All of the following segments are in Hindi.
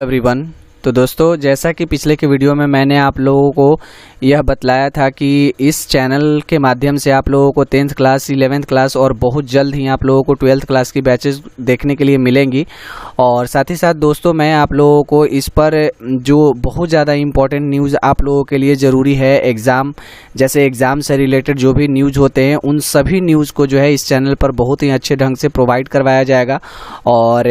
एवरीवन। तो दोस्तों, जैसा कि पिछले के वीडियो में मैंने आप लोगों को यह बतलाया था कि इस चैनल के माध्यम से आप लोगों को 10th क्लास 11th क्लास और बहुत जल्द ही आप लोगों को 12th क्लास की बैचेस देखने के लिए मिलेंगी। और साथ ही साथ दोस्तों, मैं आप लोगों को इस पर जो बहुत ज़्यादा इम्पोर्टेंट न्यूज़ आप लोगों के लिए ज़रूरी है, एग्ज़ाम जैसे एग्ज़ाम से रिलेटेड जो भी न्यूज़ होते हैं उन सभी न्यूज़ को जो है इस चैनल पर बहुत ही अच्छे ढंग से प्रोवाइड करवाया जाएगा। और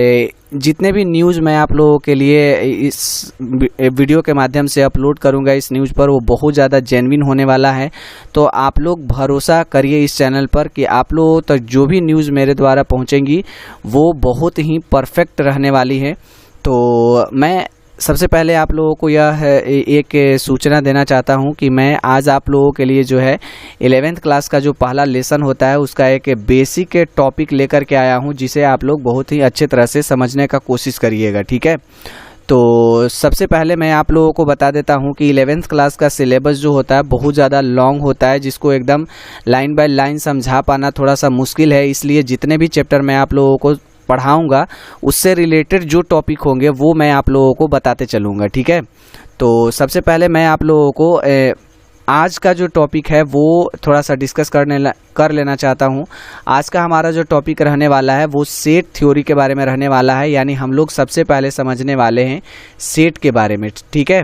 जितने भी न्यूज़ मैं आप लोगों के लिए इस वीडियो के माध्यम से अपलोड करूंगा इस न्यूज़ पर, वो बहुत ज़्यादा जेन्युइन होने वाला है। तो आप लोग भरोसा करिए इस चैनल पर कि आप लोगों तक जो भी न्यूज़ मेरे द्वारा पहुंचेंगी वो बहुत ही परफेक्ट रहने वाली है। तो मैं सबसे पहले आप लोगों को यह एक सूचना देना चाहता हूं कि मैं आज आप लोगों के लिए जो है 11th क्लास का जो पहला लेसन होता है उसका एक बेसिक टॉपिक लेकर के आया हूं, जिसे आप लोग बहुत ही अच्छे तरह से समझने का कोशिश करिएगा, ठीक है। तो सबसे पहले मैं आप लोगों को बता देता हूं कि 11th क्लास का सिलेबस जो होता है बहुत ज़्यादा लॉन्ग होता है, जिसको एकदम लाइन बाय लाइन समझा पाना थोड़ा सा मुश्किल है। इसलिए जितने भी चैप्टर मैं आप लोगों को पढ़ाऊंगा उससे रिलेटेड जो टॉपिक होंगे वो मैं आप लोगों को बताते चलूँगा, ठीक है। तो सबसे पहले मैं आप लोगों को आज का जो टॉपिक है वो थोड़ा सा डिस्कस कर लेना चाहता हूँ। आज का हमारा जो टॉपिक रहने वाला है वो सेट थ्योरी के बारे में रहने वाला है। यानी हम लोग सबसे पहले समझने वाले हैं सेट के बारे में, ठीक है।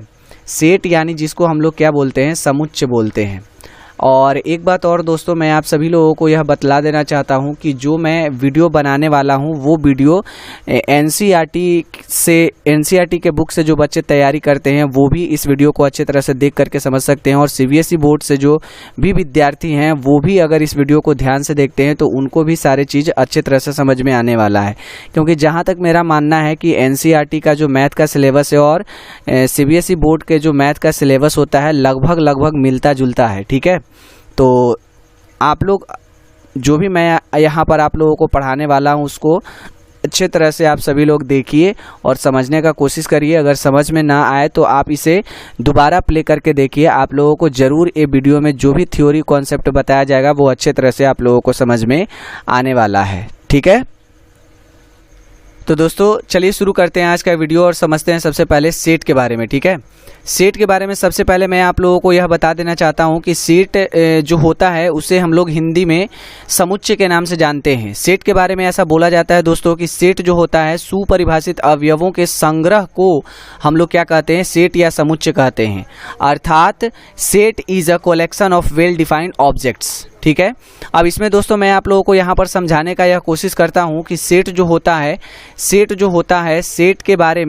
सेट यानी जिसको हम लोग क्या बोलते हैं, समुच्चय बोलते हैं। और एक बात और दोस्तों, मैं आप सभी लोगों को यह बतला देना चाहता हूं कि जो मैं वीडियो बनाने वाला हूं वो वीडियो एनसीईआरटी के बुक से जो बच्चे तैयारी करते हैं वो भी इस वीडियो को अच्छे तरह से देख करके समझ सकते हैं। और सीबीएसई बोर्ड से जो भी विद्यार्थी हैं वो भी अगर इस वीडियो को ध्यान से देखते हैं तो उनको भी सारी चीज़ अच्छे तरह से समझ में आने वाला है। क्योंकि जहाँ तक मेरा मानना है कि एनसीईआरटी का जो मैथ का सिलेबस है और सीबीएसई बोर्ड के जो मैथ का सिलेबस होता है लगभग मिलता जुलता है, ठीक है। तो आप लोग जो भी मैं यहाँ पर आप लोगों को पढ़ाने वाला हूँ उसको अच्छे तरह से आप सभी लोग देखिए और समझने का कोशिश करिए। अगर समझ में ना आए तो आप इसे दोबारा प्ले करके देखिए। आप लोगों को ज़रूर ये वीडियो में जो भी थ्योरी कॉन्सेप्ट बताया जाएगा वो अच्छे तरह से आप लोगों को समझ में आने वाला है, ठीक है। तो दोस्तों चलिए शुरू करते हैं आज का वीडियो और समझते हैं सबसे पहले सेट के बारे में, ठीक है। सेट के बारे में सबसे पहले मैं आप लोगों को यह बता देना चाहता हूं कि सेट जो होता है उसे हम लोग हिंदी में समुच्चय के नाम से जानते हैं। सेट के बारे में ऐसा बोला जाता है दोस्तों कि सेट जो होता है सुपरिभाषित अवयवों के संग्रह को हम लोग क्या कहते हैं, सेट या समुच्चय कहते हैं। अर्थात set is a collection of well defined objects, ठीक है। अब इसमें दोस्तों मैं आप लोगों को यहाँ पर समझाने का यह कोशिश करता हूँ कि सेट जो होता है सेट के बारे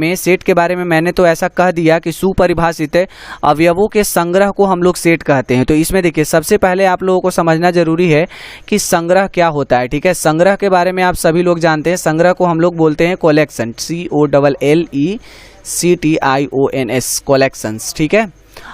में मैंने तो ऐसा कह दिया कि सुपरिभाषित अवयवों के संग्रह को हम लोग सेट कहते हैं। तो इसमें देखिए सबसे पहले आप लोगों को समझना जरूरी है कि संग्रह क्या होता है, ठीक है। संग्रह के बारे में आप सभी लोग जानते हैं, संग्रह को हम लोग बोलते हैं कलेक्शन, COLLECTIONS, कलेक्शंस, ठीक है।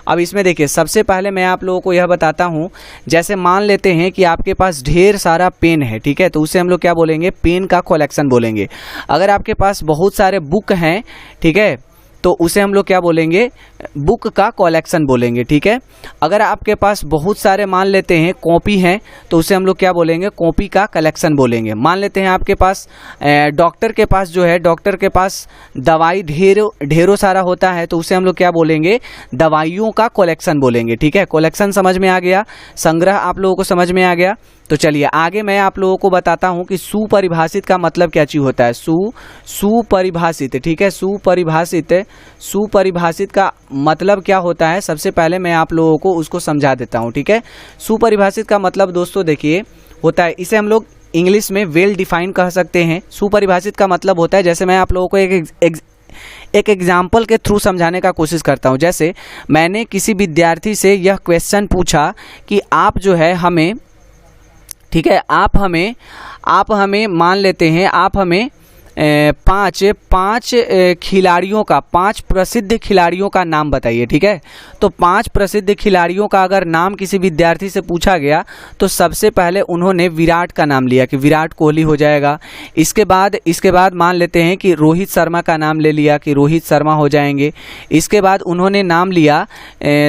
अब इसमें देखिए सबसे पहले मैं आप लोगों को यह बताता हूं, जैसे मान लेते हैं कि आपके पास ढेर सारा पेन है, ठीक है, तो उसे हम लोग क्या बोलेंगे, पेन का कलेक्शन बोलेंगे। अगर आपके पास बहुत सारे बुक हैं, ठीक है, तो उसे हम लोग क्या बोलेंगे, बुक का कलेक्शन बोलेंगे, ठीक है। अगर आपके पास बहुत सारे मान लेते हैं कॉपी हैं तो उसे हम लोग क्या बोलेंगे, कॉपी का कलेक्शन बोलेंगे। मान लेते हैं आपके पास डॉक्टर के पास जो है, डॉक्टर के पास दवाई ढेरों सारा होता है तो उसे हम लोग क्या बोलेंगे, दवाइयों का कलेक्शन बोलेंगे, ठीक है। कलेक्शन समझ में आ गया, संग्रह आप लोगों को समझ में आ गया। तो चलिए आगे मैं आप लोगों को बताता हूं कि सुपरिभाषित का मतलब क्या चीज होता है। सुपरिभाषित, ठीक है, सुपरिभाषित का मतलब क्या होता है, सबसे पहले मैं आप लोगों को उसको समझा देता हूं, ठीक है। सुपरिभाषित का मतलब दोस्तों देखिए होता है, इसे हम लोग इंग्लिश में वेल डिफाइंड कह सकते हैं। सुपरिभाषित का मतलब होता है, जैसे मैं आप लोगों को एक एग्जाम्पल के थ्रू समझाने का कोशिश करता हूं। जैसे मैंने किसी विद्यार्थी से यह क्वेश्चन पूछा कि आप जो है हमें, ठीक है, आप हमें मान लेते हैं, आप हमें पाँच खिलाड़ियों का, 5 प्रसिद्ध खिलाड़ियों का नाम बताइए, ठीक है। तो 5 प्रसिद्ध खिलाड़ियों का अगर नाम किसी विद्यार्थी से पूछा गया तो सबसे पहले उन्होंने विराट का नाम लिया कि विराट कोहली हो जाएगा। इसके बाद मान लेते हैं कि रोहित शर्मा का नाम ले लिया कि रोहित शर्मा हो जाएंगे। इसके बाद उन्होंने नाम लिया,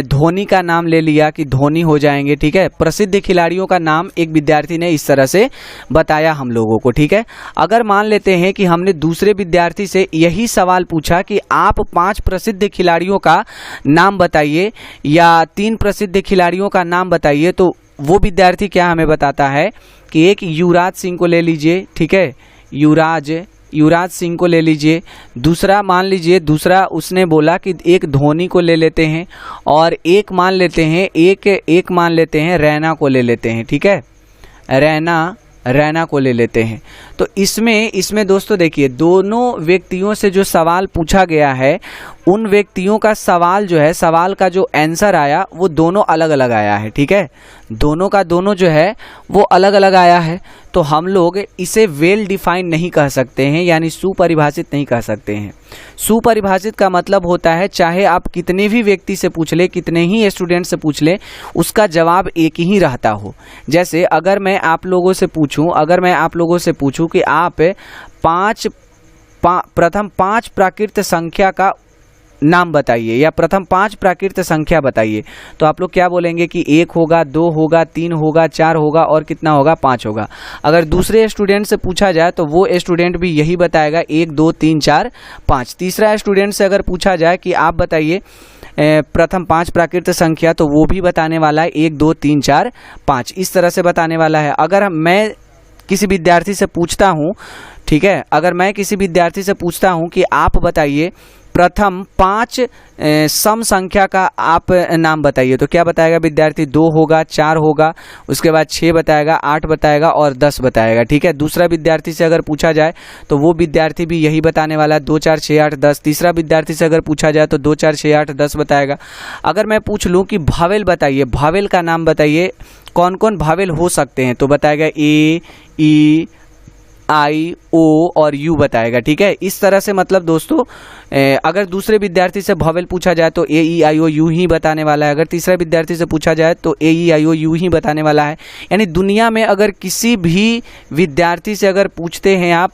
धोनी का नाम ले लिया कि धोनी हो जाएंगे, ठीक है। प्रसिद्ध खिलाड़ियों का नाम एक विद्यार्थी ने इस तरह से बताया हम लोगों को, ठीक है। अगर मान लेते हैं कि हमने दूसरे विद्यार्थी से यही सवाल पूछा कि आप 5 प्रसिद्ध खिलाड़ियों का नाम बताइए या 3 प्रसिद्ध खिलाड़ियों का नाम बताइए, तो वो विद्यार्थी क्या हमें बताता है कि एक युवराज सिंह को ले लीजिए, ठीक है, युवराज सिंह को ले लीजिए। दूसरा मान लीजिए, दूसरा उसने बोला कि एक धोनी को ले लेते हैं, और एक मान लेते हैं रैना को ले लेते हैं, ठीक है, रैना को ले लेते हैं। तो इसमें दोस्तों देखिए, दोनों व्यक्तियों से जो सवाल पूछा गया है, उन व्यक्तियों का सवाल जो है, सवाल का जो आंसर आया वो दोनों अलग अलग आया है, ठीक है, दोनों का दोनों जो है वो अलग अलग आया है। तो हम लोग इसे वेल डिफाइन नहीं कह सकते हैं, यानी सुपरिभाषित नहीं कह सकते हैं। सुपरिभाषित का मतलब होता है चाहे आप कितने भी व्यक्ति से पूछ ले, कितने ही स्टूडेंट से पूछ ले, उसका जवाब एक ही रहता हो। जैसे अगर मैं आप लोगों से पूछूं कि आप प्रथम 5 प्राकृत संख्या का नाम बताइए या प्रथम 5 प्राकृत संख्या बताइए, तो आप लोग क्या बोलेंगे कि 1 होगा, 2 होगा, 3 होगा, 4 होगा और कितना होगा, 5 होगा। अगर दूसरे स्टूडेंट से पूछा जाए तो वो स्टूडेंट भी यही बताएगा, 1 2 3 4 5। तीसरा स्टूडेंट से अगर पूछा जाए कि आप बताइए प्रथम 5 प्राकृत संख्या, तो वो भी बताने वाला है 1 2 3 4 5, इस तरह से बताने वाला है। अगर मैं किसी विद्यार्थी से पूछता हूँ, ठीक है, अगर मैं किसी विद्यार्थी से पूछता हूँ कि आप बताइए प्रथम 5 सम संख्या का आप नाम बताइए, तो क्या बताएगा विद्यार्थी, 2 होगा, 4 होगा, उसके बाद 6 बताएगा, 8 बताएगा और 10 बताएगा, ठीक है। दूसरा विद्यार्थी से अगर पूछा जाए तो वो विद्यार्थी भी यही बताने वाला है, 2 4 6 8 10। तीसरा विद्यार्थी से अगर पूछा जाए तो 2 4 6 8 10 बताएगा। अगर मैं पूछ लूँ कि भावेल बताइए, भावेल का नाम बताइए, कौन कौन भावेल हो सकते हैं, तो बताएगा ए, ई, आई, ओ और यू बताएगा, ठीक है। इस तरह से मतलब दोस्तों अगर दूसरे विद्यार्थी से भावेल पूछा जाए तो ए, ई, आई, ओ, यू ही बताने वाला है। अगर तीसरा विद्यार्थी से पूछा जाए तो ए, ई, आई, ओ, यू ही बताने वाला है। यानी दुनिया में अगर किसी भी विद्यार्थी से अगर पूछते हैं आप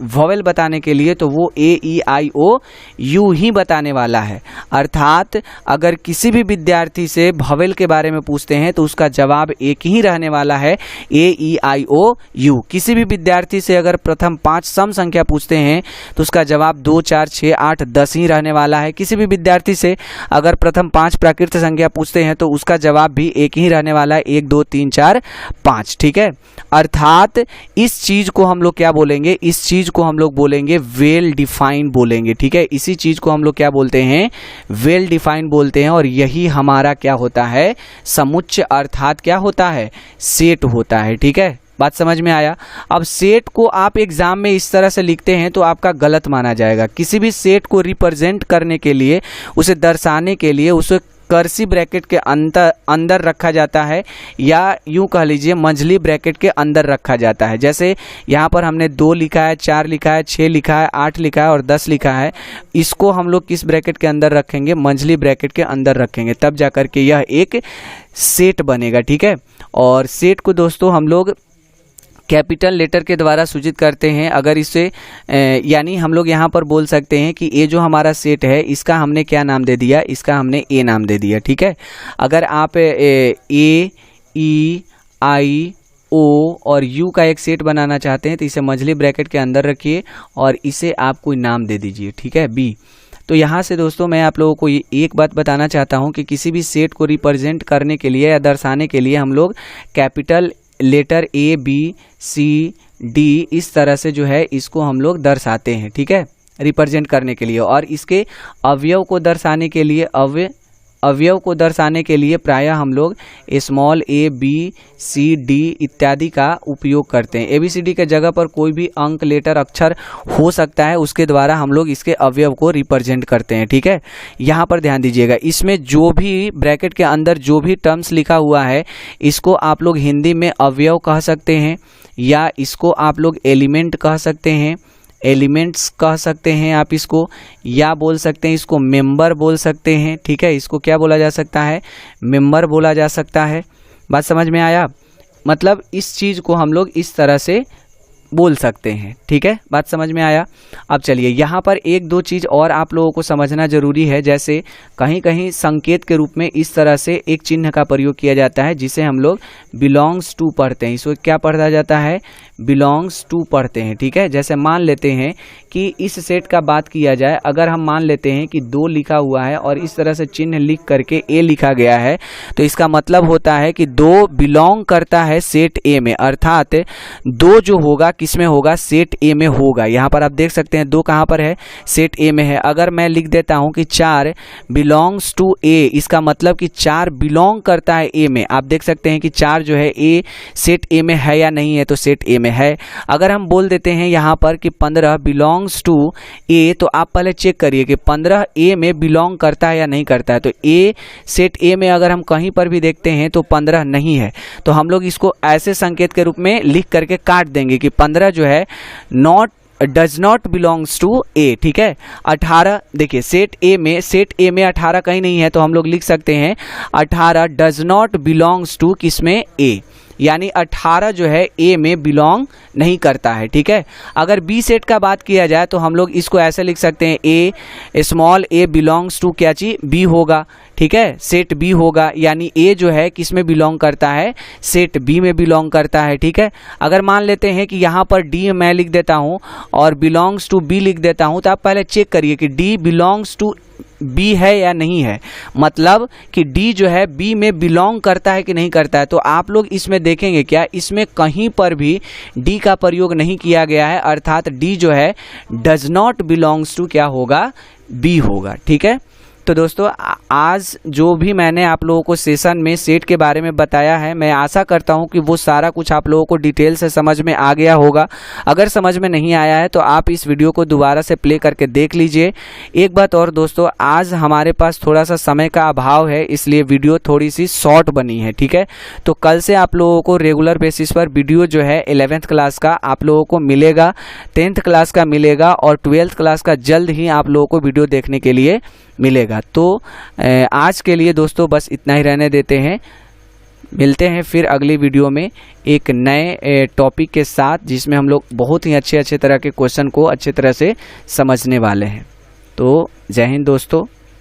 भावेल बताने के लिए, तो वो ए, ई, आई, ओ, यू ही बताने वाला है। अर्थात अगर किसी भी विद्यार्थी से भावेल के बारे में पूछते हैं तो उसका जवाब एक ही रहने वाला है, ए, ई, आई, ओ, यू। किसी भी विद्यार्थी से अगर प्रथम 5 सम संख्या पूछते हैं तो उसका जवाब 2 4 6 8 10 ही रहने वाला है। किसी भी विद्यार्थी से अगर प्रथम 5 प्राकृत संख्या पूछते हैं तो उसका जवाब भी एक ही रहने वाला है, 1 2 3 4 5, ठीक है। अर्थात इस चीज को हम लोग क्या बोलेंगे, इस चीज को हम लोग बोलेंगे वेल डिफाइन बोलेंगे, ठीक है। इसी चीज को हम लोग क्या बोलते हैं, वेल डिफाइन बोलते हैं। और यही हमारा क्या होता है, समुच्चय, अर्थात क्या होता है, सेट होता है, ठीक है। बात समझ में आया। अब सेट को आप एग्जाम में इस तरह से लिखते हैं तो आपका गलत माना जाएगा। किसी भी सेट को रिप्रेजेंट करने के लिए, उसे दर्शाने के लिए, उसे कर्सिव ब्रैकेट के अंदर रखा जाता है, या यूं कह लीजिए मंझली ब्रैकेट के अंदर रखा जाता है। जैसे यहाँ पर हमने 2 लिखा है, 4 लिखा है, 6 लिखा है, 8 लिखा है और 10 लिखा है। इसको हम लोग किस ब्रैकेट के अंदर रखेंगे, मंझली ब्रैकेट के अंदर रखेंगे, तब जाकर के यह एक सेट बनेगा, ठीक है। और सेट को दोस्तों हम लोग कैपिटल लेटर के द्वारा सूचित करते हैं। अगर इसे यानी हम लोग यहाँ पर बोल सकते हैं कि ये जो हमारा सेट है इसका हमने क्या नाम दे दिया, इसका हमने ए नाम दे दिया, ठीक है। अगर आप ए, ई, आई, ओ और यू का एक सेट बनाना चाहते हैं तो इसे मंझली ब्रैकेट के अंदर रखिए और इसे आप कोई नाम दे दीजिए, ठीक है, बी। तो यहाँ से दोस्तों मैं आप लोगों को एक बात बताना चाहता हूँ कि किसी भी सेट को रिप्रेजेंट करने के लिए या दर्शाने के लिए हम लोग capital letter A, B, C, D इस तरह से जो है इसको हम लोग दर्शाते हैं, ठीक है, रिप्रेजेंट करने के लिए। और इसके अवयव को दर्शाने के लिए अवयव को दर्शाने के लिए प्रायः हम लोग स्मॉल ए, बी, सी, डी इत्यादि का उपयोग करते हैं। ए, बी, सी, डी के जगह पर कोई भी अंक, लेटर, अक्षर हो सकता है, उसके द्वारा हम लोग इसके अवयव को रिप्रेजेंट करते हैं, ठीक है। यहाँ पर ध्यान दीजिएगा, इसमें जो भी ब्रैकेट के अंदर जो भी टर्म्स लिखा हुआ है इसको आप लोग हिंदी में अवयव कह सकते हैं, या इसको आप लोग एलिमेंट कह सकते हैं, एलिमेंट्स कह सकते हैं आप इसको, या बोल सकते हैं इसको मेंबर बोल सकते हैं, ठीक है। इसको क्या बोला जा सकता है, मेंबर बोला जा सकता है। बात समझ में आया। मतलब इस चीज़ को हम लोग इस तरह से बोल सकते हैं। ठीक है, बात समझ में आया। अब चलिए यहाँ पर एक दो चीज़ और आप लोगों को समझना जरूरी है। जैसे कहीं कहीं संकेत के रूप में इस तरह से एक चिन्ह का प्रयोग किया जाता है जिसे हम लोग बिलोंग्स टू पढ़ते हैं। इसको क्या पढ़ा जाता है? बिलोंग्स टू पढ़ते हैं। ठीक है, जैसे मान लेते हैं कि इस सेट का बात किया जाए, अगर हम मान लेते हैं कि 2 लिखा हुआ है और इस तरह से चिन्ह लिख करके ए लिखा गया है, तो इसका मतलब होता है कि 2 बिलोंग करता है सेट ए में, अर्थात 2 जो होगा किस में होगा? सेट ए में होगा। यहाँ पर आप देख सकते हैं 2 कहाँ पर है? सेट ए में है। अगर मैं लिख देता हूँ कि 4 बिलोंग्स टू ए, इसका मतलब कि 4 बिलोंग करता है ए में। आप देख सकते हैं कि 4 जो है ए सेट ए में है या नहीं है? तो सेट ए में है। अगर हम बोल देते हैं यहाँ पर कि 15 बिलोंग्स टू ए, तो आप पहले चेक करिए कि 15 ए में बिलोंग करता है या नहीं करता है। तो ए सेट ए में अगर हम कहीं पर भी देखते हैं तो 15 नहीं है, तो हम लोग इसको ऐसे संकेत के रूप में लिख करके काट देंगे कि 15 जो है डज नॉट बिलोंग्स टू ए। ठीक है, 18 देखिए सेट ए में 18 कहीं नहीं है, तो हम लोग लिख सकते हैं 18 डज नॉट बिलोंग्स टू किसमें? ए, यानी 18 जो है ए में बिलोंग नहीं करता है। ठीक है, अगर बी सेट का बात किया जाए तो हम लोग इसको ऐसे लिख सकते हैं ए स्मॉल ए बिलोंग्स टू क्या चीज? बी होगा। ठीक है, सेट बी होगा, यानी ए जो है किस में बिलोंग करता है? सेट बी में बिलोंग करता है। ठीक है, अगर मान लेते हैं कि यहाँ पर डी मैं लिख देता हूँ और बिलोंग्स टू बी लिख देता हूँ, तो आप पहले चेक करिए कि डी बिलोंग्स टू बी है या नहीं है, मतलब कि डी जो है बी में बिलोंग करता है कि नहीं करता है। तो आप लोग इसमें देखेंगे क्या, इसमें कहीं पर भी डी का प्रयोग नहीं किया गया है, अर्थात डी जो है डज नॉट बिलोंग्स टू क्या होगा? बी होगा। ठीक है, तो दोस्तों आज जो भी मैंने आप लोगों को सेशन में सेट के बारे में बताया है, मैं आशा करता हूं कि वो सारा कुछ आप लोगों को डिटेल से समझ में आ गया होगा। अगर समझ में नहीं आया है तो आप इस वीडियो को दोबारा से प्ले करके देख लीजिए। एक बात और दोस्तों, आज हमारे पास थोड़ा सा समय का अभाव है, इसलिए वीडियो थोड़ी सी शॉर्ट बनी है। ठीक है, तो कल से आप लोगों को रेगुलर बेसिस पर वीडियो जो है 11th क्लास का आप लोगों को मिलेगा, 10th क्लास का मिलेगा और 12th क्लास का जल्द ही आप लोगों को वीडियो देखने के लिए मिलेगा। तो आज के लिए दोस्तों बस इतना ही रहने देते हैं। मिलते हैं फिर अगली वीडियो में एक नए टॉपिक के साथ, जिसमें हम लोग बहुत ही अच्छे तरह के क्वेश्चन को अच्छे तरह से समझने वाले हैं। तो जय हिंद दोस्तों।